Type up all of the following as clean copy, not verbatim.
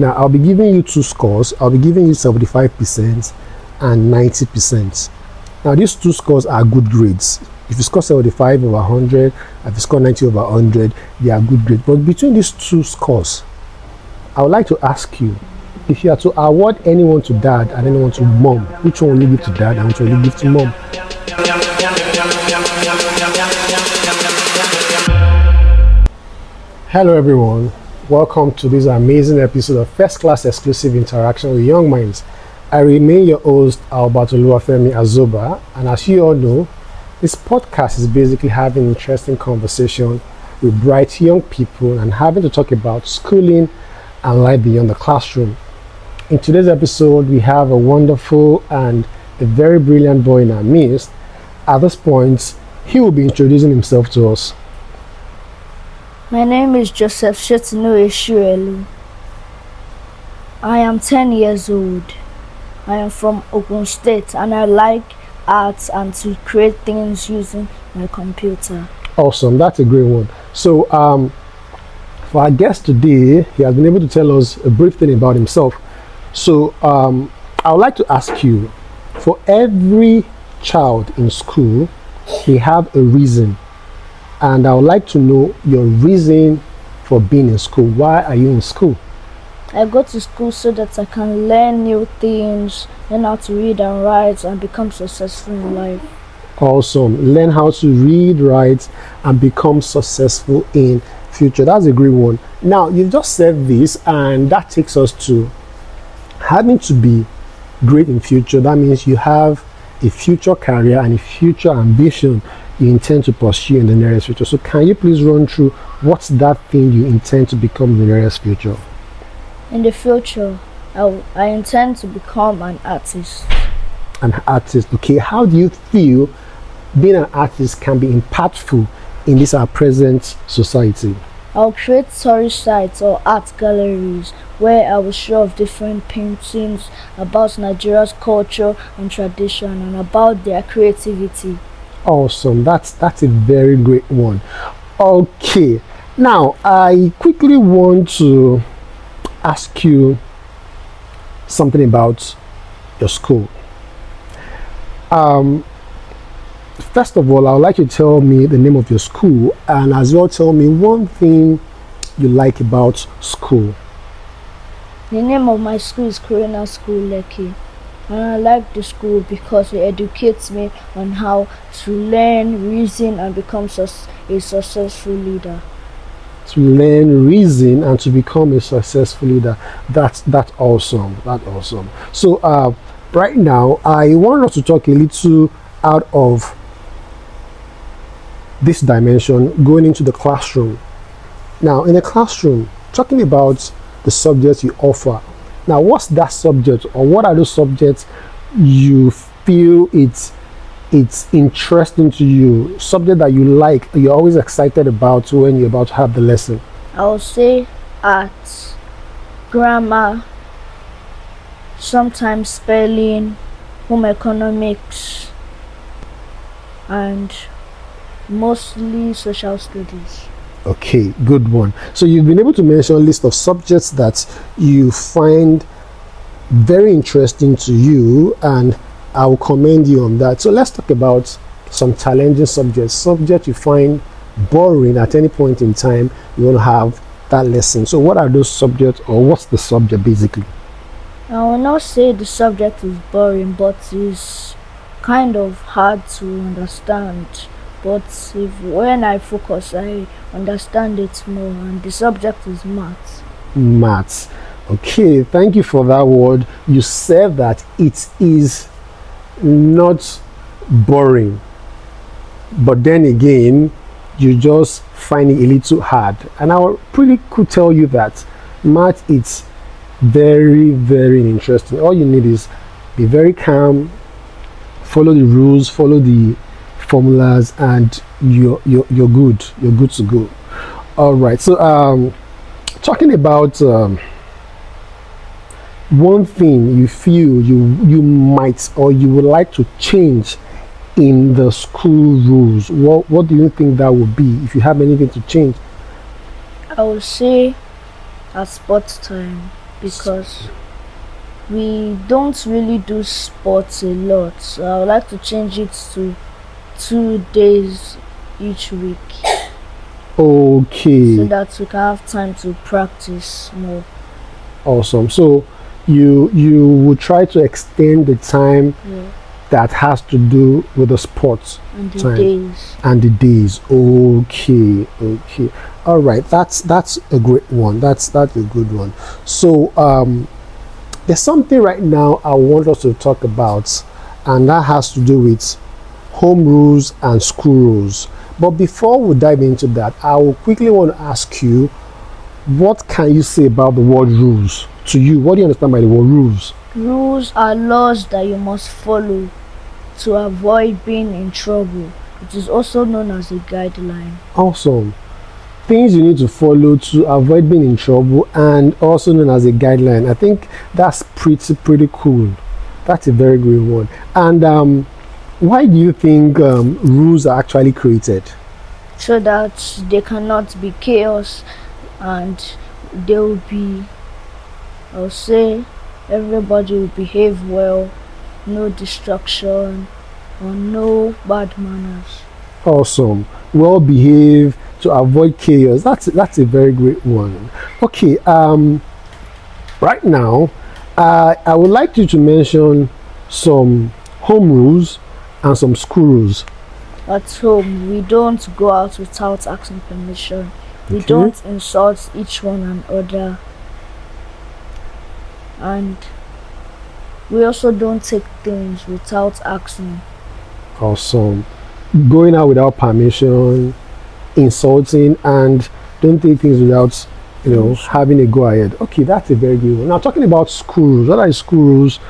Now, I'll be giving you two scores. I'll be giving you 75% and 90%. Now, these two scores are good grades. If you score 75 over 100, if you score 90 over 100, they are good grades. But between these two scores, I would like to ask you, if you are to award anyone to dad and anyone to mom, which one will you give to dad and which one will you give to mom? Hello everyone, welcome to this amazing episode of First Class Exclusive Interaction with Young Minds. I remain your host, Alberto Oluwafemi Azoba, and as you all know, this podcast is basically having interesting conversation with bright young people and having to talk about schooling and life beyond the classroom. In today's episode, we have a wonderful and a very brilliant boy in our midst. At this point, he will be introducing himself to us. My name is Joseph Shetinu Eshuelu. I am 10 years old. I am from Ogun State and I like arts and to create things using my computer. Awesome, that's a great one. So, for our guest today, he has been able to tell us a brief thing about himself. So, I would like to ask you, for every child in school, they have a reason. And I would like to know your reason for being in school. Why are you in school? I go to school so that I can learn new things, learn how to read and write, and become successful in life. Awesome. Learn how to read, write, and become successful in future. That's a great one. Now, you've just said this, and that takes us to having to be great in future. That means you have a future career and a future ambition you intend to pursue in the nearest future. So can you please run through what's that thing you intend to become in the nearest future? In the future, I intend to become an artist. An artist, okay. How do you feel being an artist can be impactful in this our present society? I'll create tourist sites or art galleries where I will show off different paintings about Nigeria's culture and tradition and about their creativity. Awesome, that's a very great one. Okay, now I quickly want to ask you something about your school. First of all, I would like you to tell me the name of your school and as well tell me one thing you like about school. The name of my school is Corona School Lekki. And I like the school because it educates me on how to learn, reason, and become a successful leader. To learn, reason, and to become a successful leader. That's awesome. That's awesome. So right now, I want us to talk a little out of this dimension, going into the classroom. Now, in a classroom, talking about the subjects you offer. Now, what's that subject, or what are those subjects you feel it's interesting to you? Subject that you like, you're always excited about when you're about to have the lesson. I would say art, grammar, sometimes spelling, home economics, and mostly social studies. Okay, good one. So you've been able to mention a list of subjects that you find very interesting to you, and I will commend you on that. So let's talk about some challenging subjects you find boring at any point in time you want to have that lesson. So what are those subjects, or what's the subject basically? I will not say the subject is boring, but it's kind of hard to understand. But when I focus, I understand it more, and the subject is maths. Maths. Okay, thank you for that word. You said that it is not boring, but then again, you just find it a little hard. And I could tell you that math is very, very interesting. All you need is be very calm, follow the rules, follow the formulas, and you're good. You're good to go. All right. So talking about one thing you feel you might or you would like to change in the school rules, what do you think that would be, if you have anything to change? I would say at sports time. because we don't really do sports a lot. So I would like to change it to 2 days each week so Okay, that we can have time to practice more. awesome. So you would try to extend the time Yeah. that has to do with the sports And the time days. and the days. Okay, okay. All right, that's a great one. That's a good one. So there's something right now I want us to talk about, and that has to do with home rules and school rules. But before we dive into that, I will quickly want to ask you, what can you say about the word rules? To you, what do you understand by the word rules? Rules are laws that you must follow to avoid being in trouble. It is also known as a guideline. Awesome. Things you need to follow to avoid being in trouble, and also known as a guideline. I think that's pretty cool. That's a very great one. And why do you think rules are actually created? So that there cannot be chaos and there will be, I'll say, everybody will behave well, no destruction or no bad manners. Awesome. Well behaved to avoid chaos. That's a very great one. Okay. Right now, I would like you to mention some home rules and some school rules. At home, we don't go out without asking permission. We Okay. don't insult each one another. And we also don't take things without asking. Awesome. Going out without permission, insulting, and don't take things without, having a go ahead. Okay, that's a very good one. Now, talking about school rules, what are the school rules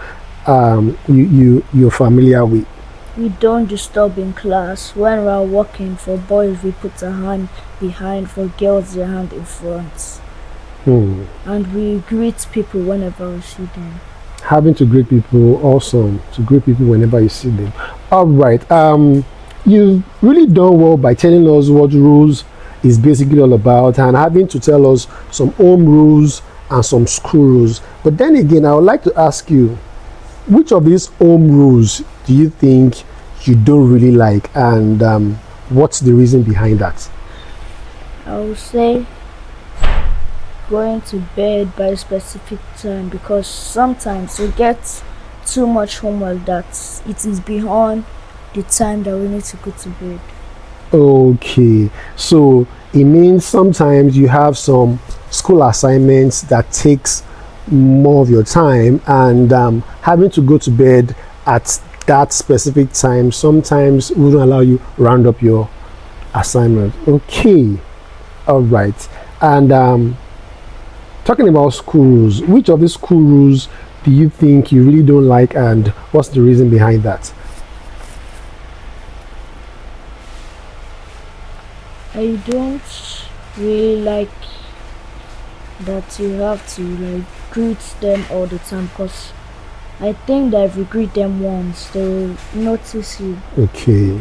you're familiar with? We don't disturb in class. When we are walking, for boys, we put a hand behind, for girls, their hand in front. And we greet people whenever we see them. Having to greet people, awesome. To greet people whenever you see them. All right. You've really done well by telling us what rules is basically all about, and having to tell us some home rules and some school rules. But then again, I would like to ask you, which of these home rules do you think you don't really like, and what's the reason behind that? I would say going to bed by a specific time, because sometimes we get too much homework that it is beyond the time that we need to go to bed. Okay, so it means sometimes you have some school assignments that takes more of your time, and having to go to bed at that specific time sometimes wouldn't allow you round up your assignment. Okay, all right. And talking about school rules, which of these school rules do you think you really don't like, and what's the reason behind that? I don't really like that you have to greet them all the time, because I think that if you greet them once, they will notice you, Okay,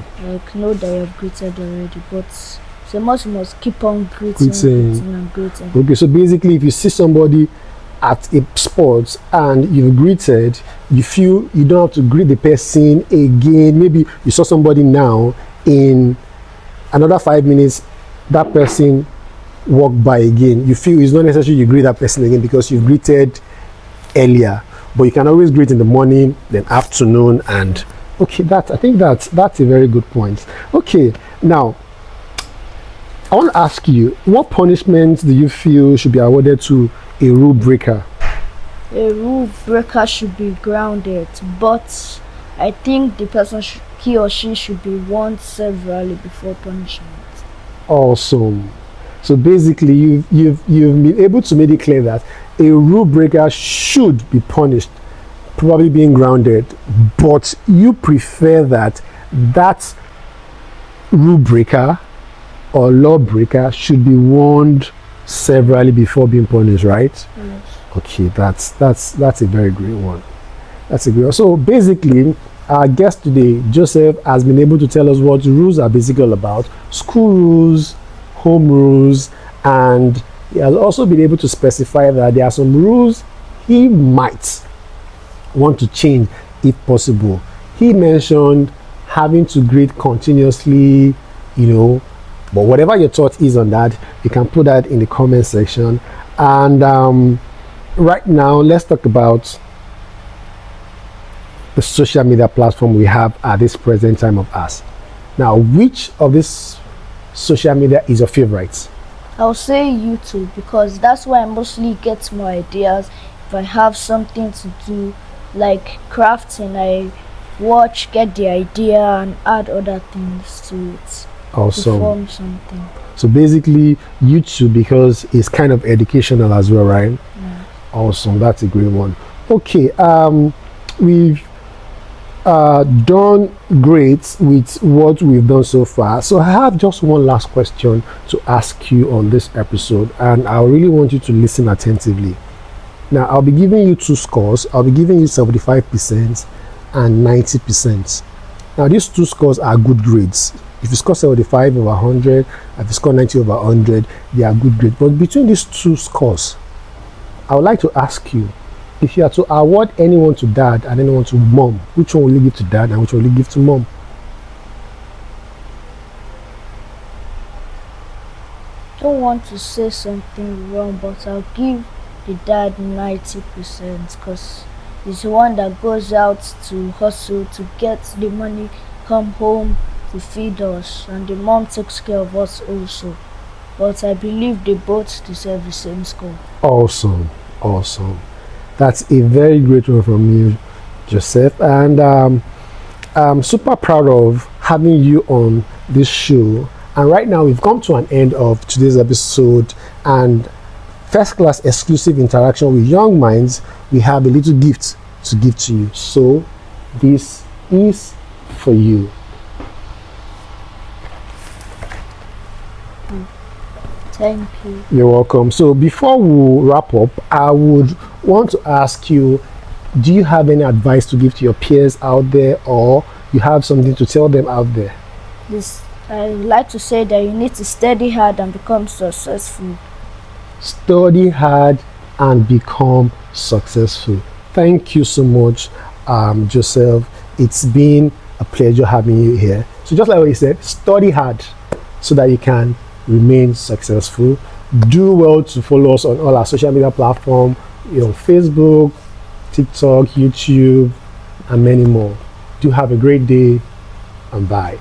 know that you have greeted already. But so you must keep on Greeting. greeting and greeting. okay. So basically, if you see somebody at a sports and you've greeted, you feel you don't have to greet the person again. Maybe you saw somebody now, in another 5 minutes, that person walk by again. You feel it's not necessary you greet that person again because you greeted earlier. But you can always greet in the morning, then afternoon, and okay, I think that's a very good point. Okay, now I want to ask you, what punishment do you feel should be awarded to a rule breaker? A rule breaker should be grounded, but I think the person he or she should be warned severally before punishment. Awesome. So basically, you've been able to make it clear that a rule breaker should be punished, probably being grounded, but you prefer that rule breaker or law breaker should be warned severally before being punished, right? Yes. Okay, that's a very great one. That's a great one. So basically, our guest today, Joseph, has been able to tell us what rules are basically all about: school rules, home rules, and he has also been able to specify that there are some rules he might want to change if possible. He mentioned having to grade continuously, but whatever your thought is on that, you can put that in the comment section. And right now, let's talk about the social media platform we have at this present time of us. Now, which of this social media is your favorite? I'll say YouTube, because that's where I mostly get my ideas. If I have something to do, like crafting, I watch, get the idea, and add other things to it. Awesome. To form something. So basically, YouTube, because it's kind of educational as well, right? Yeah. Awesome. That's a great one. Okay. We've done great with what we've done so far. So I have just one last question to ask you on this episode, and I really want you to listen attentively. Now, I'll be giving you two scores. I'll be giving you 75% and 90%. Now, these two scores are good grades. If you score 75 over 100, if you score 90 over 100, they are good grades. But between these two scores, I would like to ask you, if you are to award anyone to dad and anyone to mom, which one will you give to dad and which one will you give to mom? Don't want to say something wrong, but I'll give the dad 90%, because he's the one that goes out to hustle to get the money, come home to feed us, and the mom takes care of us also. But I believe they both deserve the same score. Awesome. That's a very great one from you, Joseph, and I'm super proud of having you on this show. And right now we've come to an end of today's episode, and first class exclusive interaction with Young Minds. We have a little gift to give to you, so this is for you. Thank you. You're welcome. So before we wrap up, I would want to ask you, do you have any advice to give to your peers out there, or you have something to tell them out there? I would like to say that you need to study hard and become successful. Study hard and become successful. Thank you so much, Joseph. It's been a pleasure having you here. So just like what you said, study hard so that you can remain successful. Do well to follow us on all our social media platforms, Facebook, TikTok, YouTube, and many more. Do have a great day, and bye.